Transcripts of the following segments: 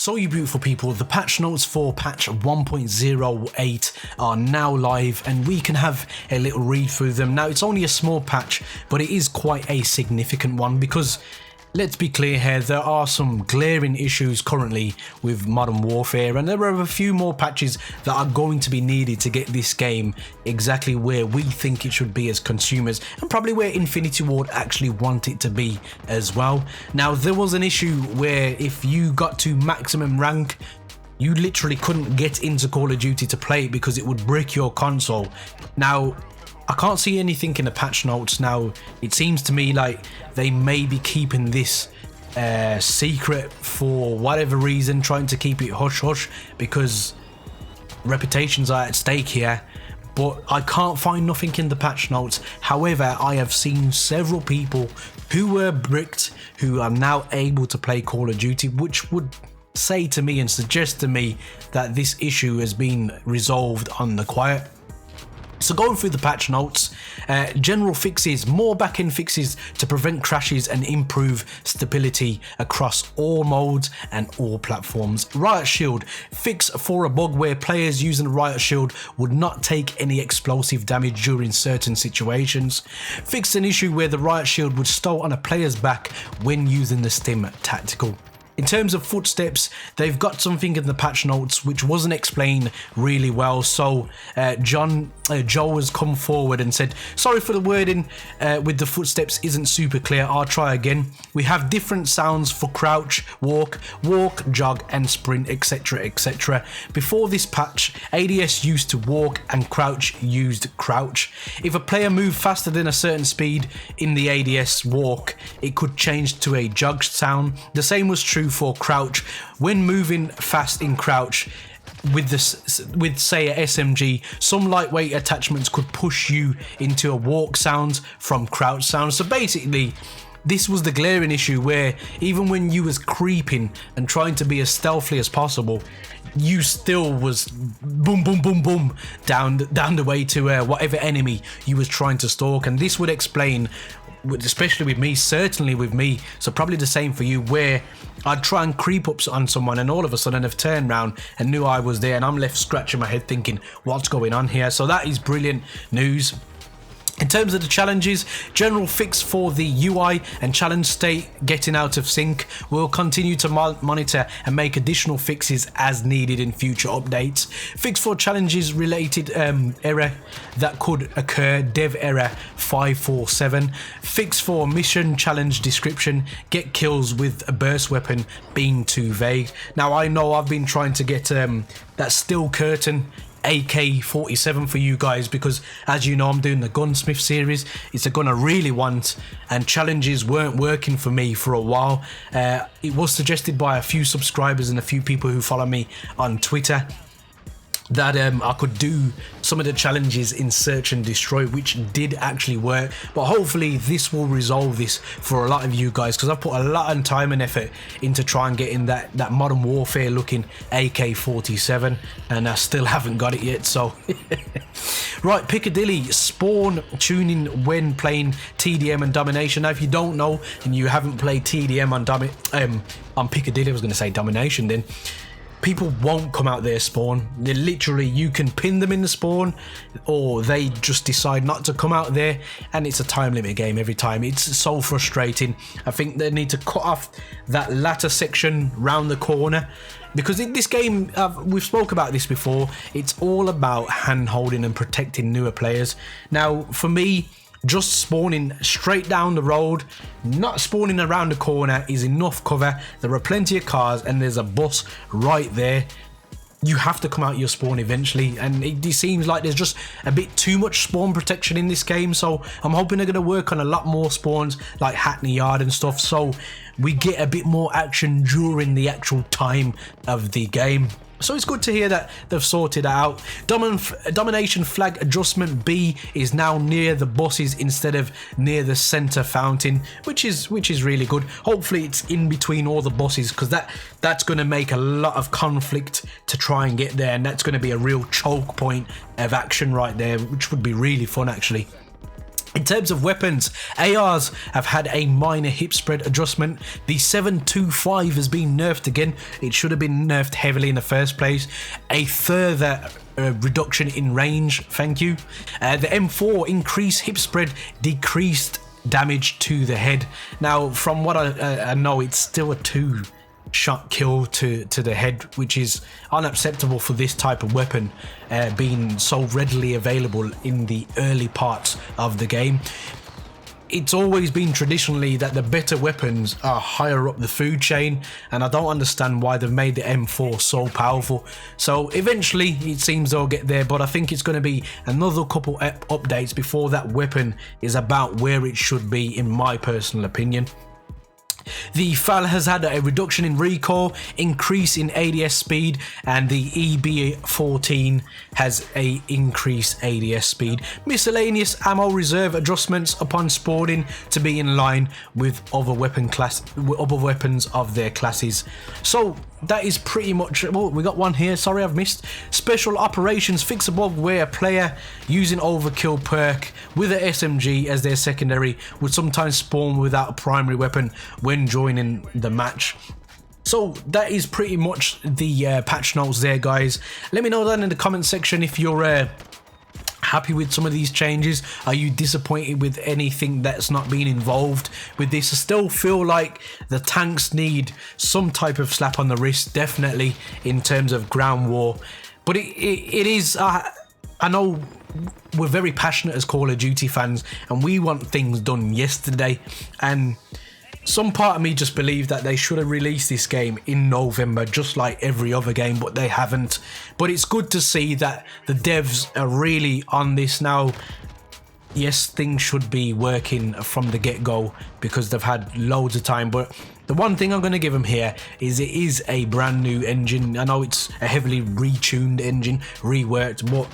So you beautiful people, the patch notes for patch 1.08 are now live and we can have a little read through them. Now it's only a small patch, but it is quite a significant one because let's be clear here, there are some glaring issues currently with Modern Warfare and there are a few more patches that are going to be needed to get this game exactly where we think it should be as consumers and probably where Infinity Ward actually want it to be as well. Now there was an issue where if you got to maximum rank, you literally couldn't get into Call of Duty to play it because it would brick your console. Now I can't see anything in the patch notes. Now it seems to me like they may be keeping this secret for whatever reason, trying to keep it hush hush because reputations are at stake here, but I can't find nothing in the patch notes. However, I have seen several people who were bricked who are now able to play Call of Duty, which would say to me and suggest to me that this issue has been resolved on the quiet. So going through the patch notes, general fixes, more back-end fixes to prevent crashes and improve stability across all modes and all platforms. Riot Shield, fix for a bug where players using Riot Shield would not take any explosive damage during certain situations. Fix an issue where the Riot Shield would stow on a player's back when using the Stim tactical. In terms of footsteps, they've got something in the patch notes which wasn't explained really well. So Joe has come forward and said, sorry for the wording with the footsteps isn't super clear, I'll try again. We have different sounds for crouch, walk, jog and sprint, etc, etc. Before this patch, ADS used to walk and crouch used crouch. If a player moved faster than a certain speed in the ADS walk, it could change to a jog sound. The same was true for crouch. When moving fast in crouch with say a SMG, some lightweight attachments could push you into a walk sound from crouch sound. So basically this was the glaring issue where even when you was creeping and trying to be as stealthily as possible, you still was boom boom boom boom down the way to whatever enemy you was trying to stalk. And this would explain, especially with me, certainly with me, so probably the same for you, where I'd try and creep up on someone and all of a sudden I've turned around and knew I was there and I'm left scratching my head thinking what's going on here. So that is brilliant news. In terms of the challenges, general fix for the UI and challenge state getting out of sync. We'll continue to monitor and make additional fixes as needed in future updates. Fix for challenges related error that could occur, dev error 547. Fix for mission challenge description, get kills with a burst weapon being too vague. Now I know I've been trying to get that steel curtain AK-47 for you guys because as you know I'm doing the Gunsmith series. It's a gun I really want and challenges weren't working for me for a while. It was suggested by a few subscribers and a few people who follow me on Twitter that I could do some of the challenges in search and destroy, which did actually work. But hopefully this will resolve this for a lot of you guys because I've put a lot of time and effort into trying getting that Modern Warfare looking AK-47 and I still haven't got it yet. So right, Piccadilly, spawn tuning when playing TDM and Domination. Now if you don't know and you haven't played TDM on Piccadilly, I was going to say Domination then, people won't come out there spawn. They literally, you can pin them in the spawn or they just decide not to come out there and it's a time limit game every time. It's so frustrating. I think they need to cut off that latter section round the corner because in this game, we've spoke about this before, it's all about hand holding and protecting newer players. Now for me, just spawning straight down the road, not spawning around the corner is enough cover. There are plenty of cars and there's a bus right there. You have to come out your spawn eventually and it seems like there's just a bit too much spawn protection in this game. So I'm hoping they're going to work on a lot more spawns like Hackney Yard and stuff so we get a bit more action during the actual time of the game. So it's good to hear that they've sorted that out. Domination flag adjustment B is now near the buses instead of near the center fountain, which is really good. Hopefully it's in between all the buses because that's going to make a lot of conflict to try and get there, and that's going to be a real choke point of action right there, which would be really fun actually. In terms of weapons, ARs have had a minor hip spread adjustment. The 725 has been nerfed again. It should have been nerfed heavily in the first place. A further reduction in range, thank you. The M4 increased hip spread, decreased damage to the head. Now, from what I know, it's still a 2-shot kill to the head, which is unacceptable for this type of weapon being so readily available in the early parts of the game. It's always been traditionally that the better weapons are higher up the food chain, and I don't understand why they've made the M4 so powerful. So eventually it seems they'll get there, but I think it's going to be another couple updates before that weapon is about where it should be, in my personal opinion. The FAL has had a reduction in recoil, increase in ADS speed, and the EB14 has a increased ADS speed. Miscellaneous ammo reserve adjustments upon spawning to be in line with other weapons of their classes. So that is pretty much. Oh, we got one here. Sorry, I've missed. Special operations fixable where a player using overkill perk with a SMG as their secondary would sometimes spawn without a primary weapon when joining the match. So that is pretty much the patch notes there, guys. Let me know down in the comment section if you're happy with some of these changes. Are you disappointed with anything that's not been involved with this? I still feel like the tanks need some type of slap on the wrist, definitely, in terms of ground war. But it is, I know we're very passionate as Call of Duty fans, and we want things done yesterday, and some part of me just believed that they should have released this game in November, just like every other game, but they haven't. But it's good to see that the devs are really on this now. Yes, things should be working from the get-go because they've had loads of time, but the one thing I'm going to give them here is it is a brand new engine. I know it's a heavily retuned engine, reworked, but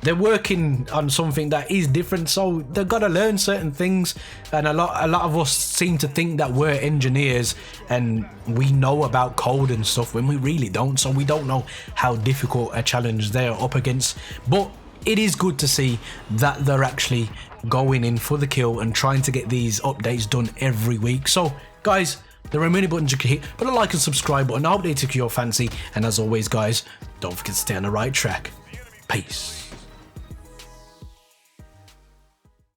they're working on something that is different, so they've got to learn certain things. And a lot of us seem to think that we're engineers and we know about code and stuff when we really don't. So we don't know how difficult a challenge they're up against. But it is good to see that they're actually going in for the kill and trying to get these updates done every week. So guys, there are many buttons you can hit, but a like and subscribe button. I hope they took your fancy. And as always, guys, don't forget to stay on the right track. Peace.